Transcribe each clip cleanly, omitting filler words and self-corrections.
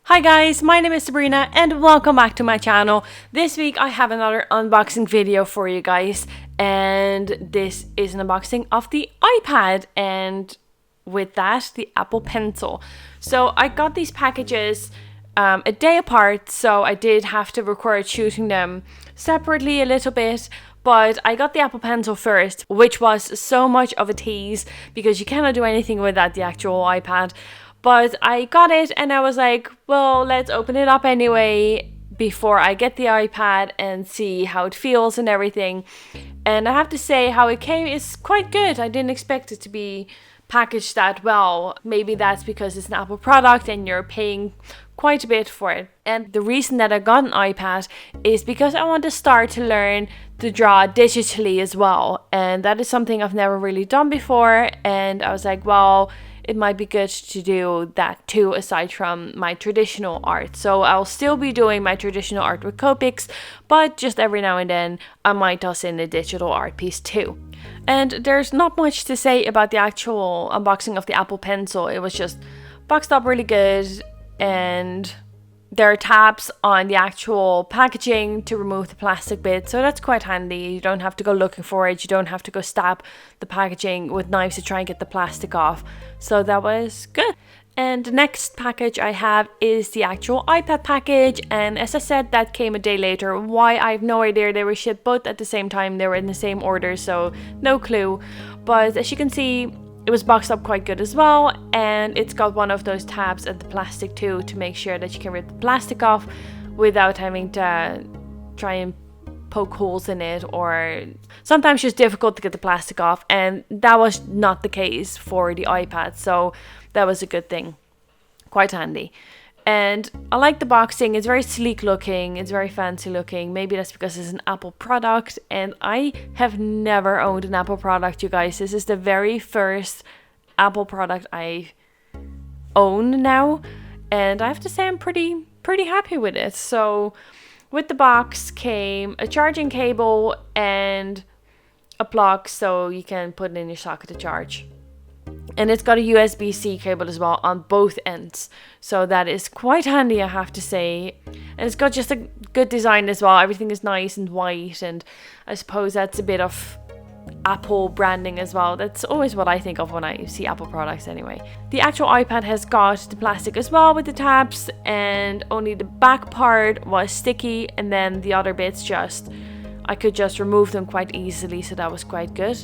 Hi guys, my name is Sabrina and welcome back to my channel. This week I have another unboxing video for you guys, and this is an unboxing of the iPad and with that the Apple Pencil. So I got these packages a day apart, so I did have to record shooting them separately a little bit. But I got the Apple Pencil first, which was so much of a tease because you cannot do anything without the actual iPad. But I got it and I was like, well, let's open it up anyway before I get the iPad and see how it feels and everything. And I have to say how it came is quite good. I didn't expect it to be packaged that well. Maybe that's because it's an Apple product and you're paying quite a bit for it. And the reason that I got an iPad is because I want to start to learn to draw digitally as well. And that is something I've never really done before. And I was like, well, it might be good to do that too, aside from my traditional art. So I'll still be doing my traditional art with Copics, but just every now and then I might toss in a digital art piece too. And there's not much to say about the actual unboxing of the Apple Pencil. It was just boxed up really good, and there are tabs on the actual packaging to remove the plastic bit, so that's quite handy. You don't have to go looking for it. You don't have to go stab the packaging with knives to try and get the plastic off. So that was good. And the next package I have is the actual iPad package, and as I said, that came a day later. Why, I have no idea. They were shipped both at the same time. They were in the same order, so no clue. But as you can see, it was boxed up quite good as well, and it's got one of those tabs at the plastic too to make sure that you can rip the plastic off without having to try and poke holes in it, or sometimes it's just difficult to get the plastic off, and that was not the case for the iPad, so that was a good thing. Quite handy. And I like the boxing. It's very sleek looking, it's very fancy looking. Maybe that's because it's an Apple product, and I have never owned an Apple product, you guys. This is the very first Apple product I own now, and I have to say I'm pretty happy with it. So with the box came a charging cable and a plug so you can put it in your socket to charge. And it's got a USB-C cable as well on both ends. So that is quite handy, I have to say. And it's got just a good design as well. Everything is nice and white. And I suppose that's a bit of Apple branding as well. That's always what I think of when I see Apple products anyway. The actual iPad has got the plastic as well with the tabs. And only the back part was sticky. And then the other bits I could just remove them quite easily. So that was quite good.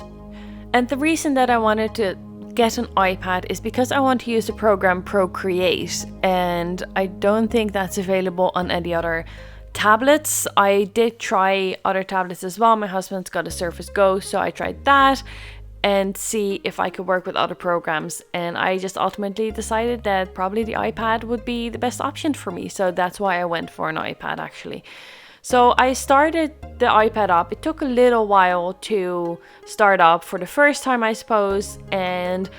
And the reason that I wanted to get an iPad is because I want to use the program ProCreate, and I don't think that's available on any other tablets. I did try other tablets as well. My husband's got a Surface Go, so I tried that and see if I could work with other programs, and I just ultimately decided that probably the iPad would be the best option for me. So that's why I went for an iPad actually. So I started the iPad up. It took a little while to start up for the first time, I suppose. And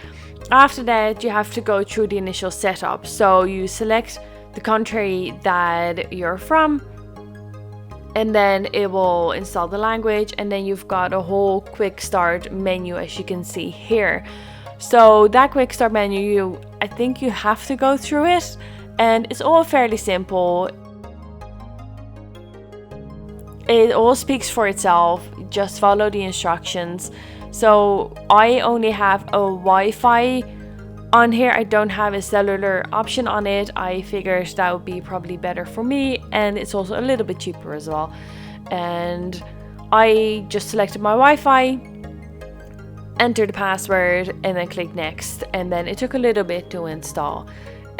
after that, you have to go through the initial setup. So you select the country that you're from, and then it will install the language. And then you've got a whole quick start menu, as you can see here. So that quick start menu, I think you have to go through it. And it's all fairly simple. It all speaks for itself. Just follow the instructions. So I only have a Wi-Fi on here. I don't have a cellular option on it. I figured that would be probably better for me, and it's also a little bit cheaper as well. And I just selected my Wi-Fi, entered the password, and then click next. And then it took a little bit to install.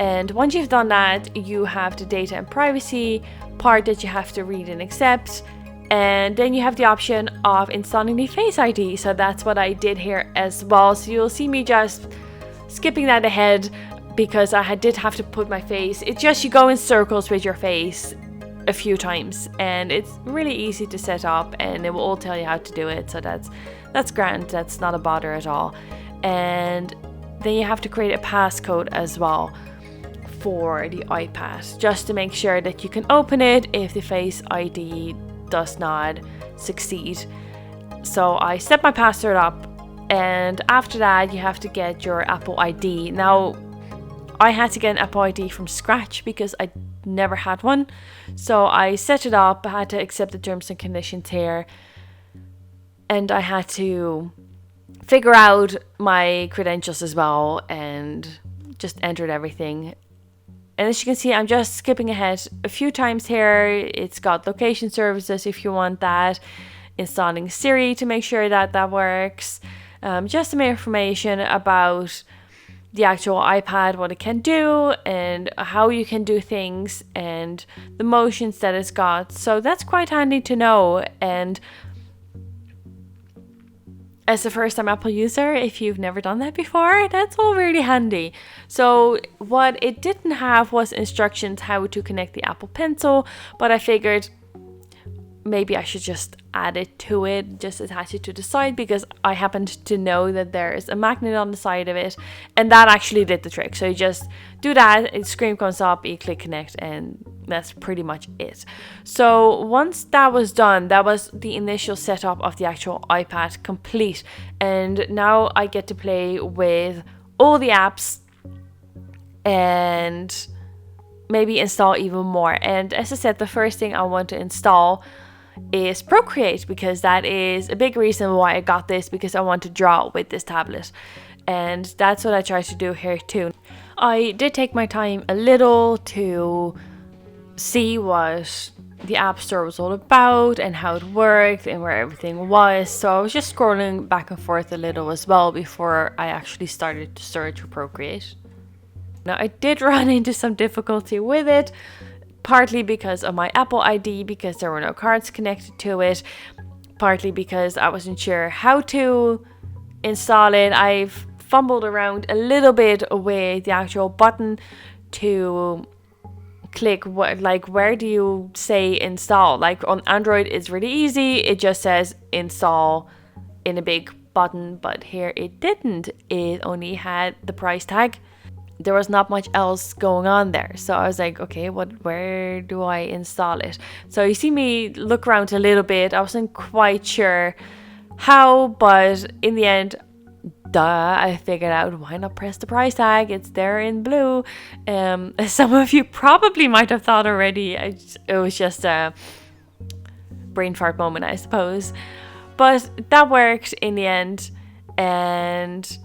And once you've done that, you have the data and privacy part that you have to read and accept. And then you have the option of installing the Face ID. So that's what I did here as well. So you'll see me just skipping that ahead because I did have to put my face. It's just you go in circles with your face a few times, and it's really easy to set up, and it will all tell you how to do it. So that's grand. That's not a bother at all. And then you have to create a passcode as well for the iPad, just to make sure that you can open it if the Face ID does not succeed. So I set my password up, and after that you have to get your Apple ID. Now I had to get an Apple ID from scratch because I never had one. So I set it up, I had to accept the terms and conditions here, and I had to figure out my credentials as well and just entered everything. And as you can see, I'm just skipping ahead a few times here. It's got location services if you want that, installing Siri to make sure that that works, just some information about the actual iPad, what it can do and how you can do things and the motions that it's got. So that's quite handy to know. And as a first time Apple user, if you've never done that before, that's all really handy. So what it didn't have was instructions how to connect the Apple Pencil, but I figured maybe I should just add it to it, just attach it to the side, because I happened to know that there is a magnet on the side of it, and that actually did the trick. So you just do that, the screen comes up, you click connect, and that's pretty much it. So once that was done, that was the initial setup of the actual iPad complete, and now I get to play with all the apps and maybe install even more. And as I said, the first thing I want to install is ProCreate, because that is a big reason why I got this, because I want to draw with this tablet, and that's what I try to do here too. I did take my time a little to see what the App Store was all about and how it worked and where everything was, so I was just scrolling back and forth a little as well before I actually started to search for ProCreate. Now I did run into some difficulty with it, partly because of my Apple ID, because there were no cards connected to it, partly because I wasn't sure how to install it. I've fumbled around a little bit with the actual button to click where do you say install. Like on Android it's really easy, it just says install in a big button, but here it didn't. It only had the price tag. There was not much else going on there. So I was like, okay, where do I install it? So you see me look around a little bit. I wasn't quite sure how, but in the end, I figured out, why not press the price tag? It's there in blue. Some of you probably might have thought already. It was just a brain fart moment, I suppose. But that worked in the end, and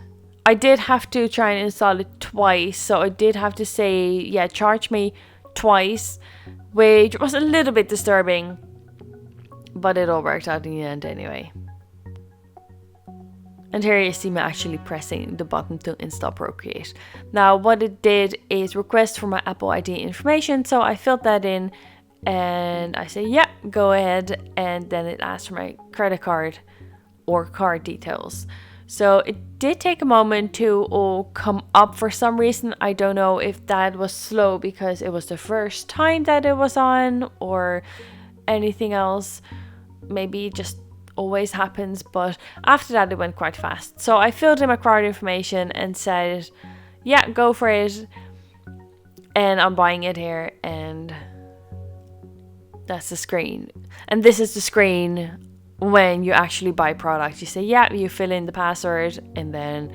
I did have to try and install it twice, so I did have to say, yeah, charge me twice, which was a little bit disturbing, but it all worked out in the end anyway. And here you see me actually pressing the button to install ProCreate. Now what it did is request for my Apple ID information, so I filled that in and I say, yeah, go ahead, and then it asks for my credit card or card details. So it did take a moment to all come up for some reason. I don't know if that was slow because it was the first time that it was on or anything else. Maybe it just always happens, but after that it went quite fast. So I filled in my card information and said, yeah, go for it. And I'm buying it here, and that's the screen. And this is the screen when you actually buy product. You say, yeah, you fill in the password and then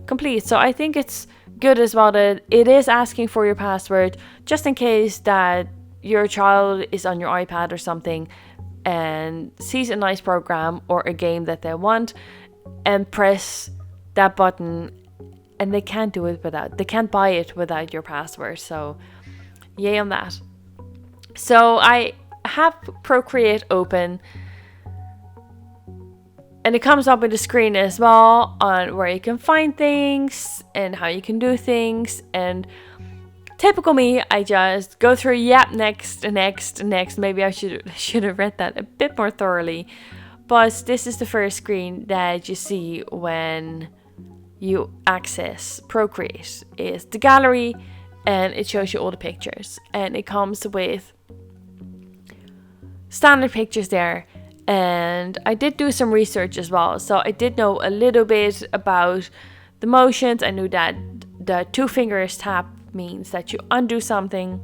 complete. So I think it's good as well that it is asking for your password, just in case that your child is on your iPad or something and sees a nice program or a game that they want and press that button, and they can't buy it without your password. So yay on that. So I have ProCreate open, and it comes up with a screen as well on where you can find things and how you can do things. And typical me, I just go through, yep, next. Maybe I should have read that a bit more thoroughly. But this is the first screen that you see when you access ProCreate. It's the gallery, and it shows you all the pictures. And it comes with standard pictures there. And I did do some research as well, so I did know a little bit about the motions. I knew that the 2 fingers tap means that you undo something,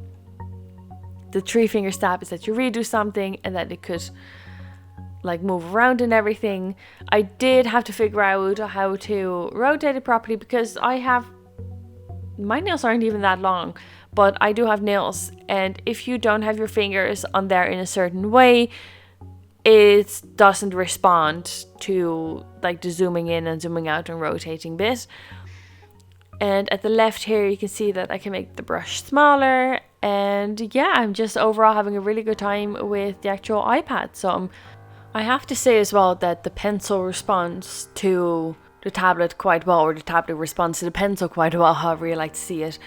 the 3 fingers tap is that you redo something, and that it could like move around and everything. I did have to figure out how to rotate it properly, because I have my nails aren't even that long, but I do have nails, and if you don't have your fingers on there in a certain way, it doesn't respond to like the zooming in and zooming out and rotating bit. And at the left here, you can see that I can make the brush smaller. And yeah, I'm just overall having a really good time with the actual iPad. So I have to say as well that the pencil responds to the tablet quite well, or the tablet responds to the pencil quite well, however you like to see it.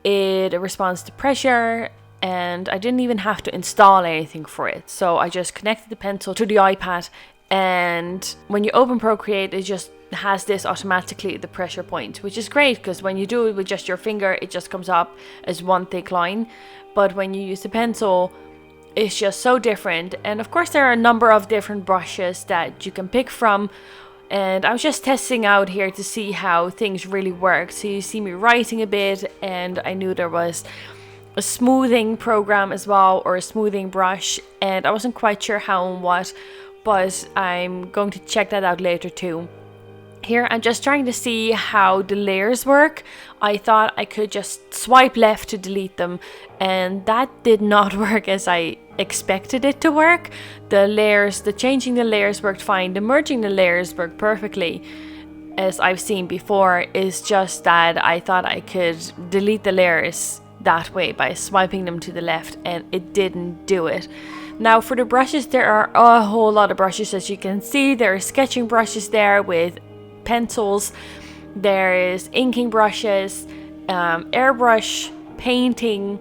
It responds to pressure, and I didn't even have to install anything for it. So I just connected the pencil to the iPad, and when you open ProCreate, it just has this automatically, the pressure point, which is great because when you do it with just your finger, it just comes up as one thick line. But when you use the pencil, it's just so different. And of course there are a number of different brushes that you can pick from, and I was just testing out here to see how things really work. So you see me writing a bit, and I knew there was a smoothing program as well, or a smoothing brush, and I wasn't quite sure how and what, but I'm going to check that out later too. Here I'm just trying to see how the layers work. I thought I could just swipe left to delete them, and that did not work as I expected it to work. The changing the layers worked fine. The merging the layers worked perfectly, as I've seen before. Is just that I thought I could delete the layers that way by swiping them to the left, and it didn't do it. Now for the brushes, there are a whole lot of brushes. As you can see, there are sketching brushes there with pencils, there is inking brushes, airbrush, painting,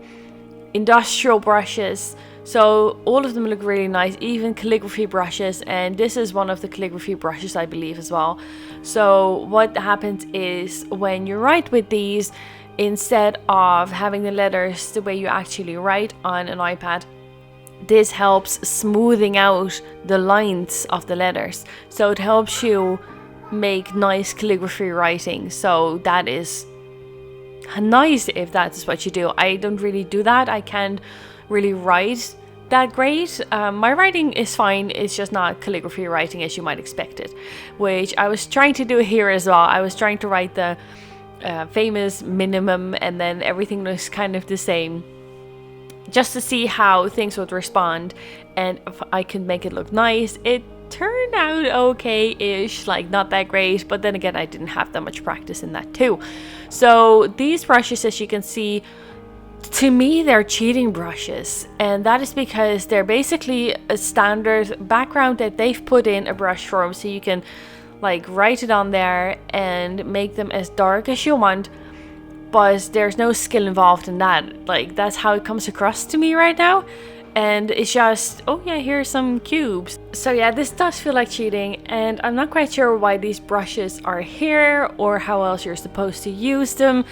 industrial brushes. So all of them look really nice, even calligraphy brushes, and this is one of the calligraphy brushes, I believe, as well. So what happens is when you write with these, instead of having the letters the way you actually write on an iPad, this helps smoothing out the lines of the letters. So it helps you make nice calligraphy writing. So that is nice if that's what you do. I don't really do that. I can't really write that great. My writing is fine, it's just not calligraphy writing as you might expect it, which I was trying to do here as well. I was trying to write the famous minimum, and then everything looks kind of the same, just to see how things would respond and if I could make it look nice. It turned out okay-ish, like not that great, but then again I didn't have that much practice in that too. So these brushes, as you can see, to me they're cheating brushes, and that is because they're basically a standard background that they've put in a brush form, so you can like write it on there and make them as dark as you want, but there's no skill involved in that. Like, that's how it comes across to me right now. And it's just, oh yeah, here's some cubes. So yeah, this does feel like cheating, and I'm not quite sure why these brushes are here or how else you're supposed to use them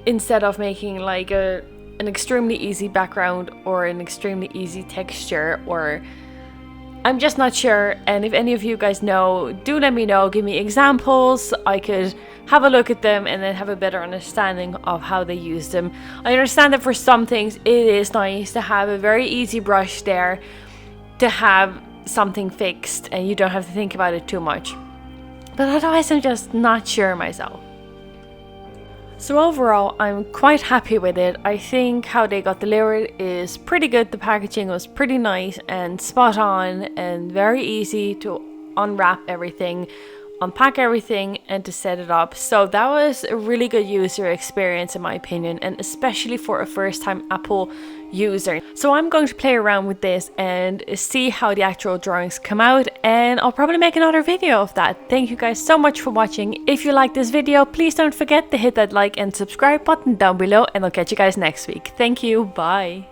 instead of making like an extremely easy background or an extremely easy texture, or I'm just not sure. And if any of you guys know, do let me know, give me examples. I could have a look at them and then have a better understanding of how they use them. I understand that for some things it is nice to have a very easy brush there to have something fixed and you don't have to think about it too much, but otherwise I'm just not sure myself. So overall, I'm quite happy with it. I think how they got delivered is pretty good. The packaging was pretty nice and spot on and very easy to unwrap everything, unpack everything, and to set it up. So that was a really good user experience in my opinion, and especially for a first time Apple user. So I'm going to play around with this and see how the actual drawings come out, and I'll probably make another video of that. Thank you guys so much for watching. If you like this video, please don't forget to hit that like and subscribe button down below, and I'll catch you guys next week. Thank you, bye.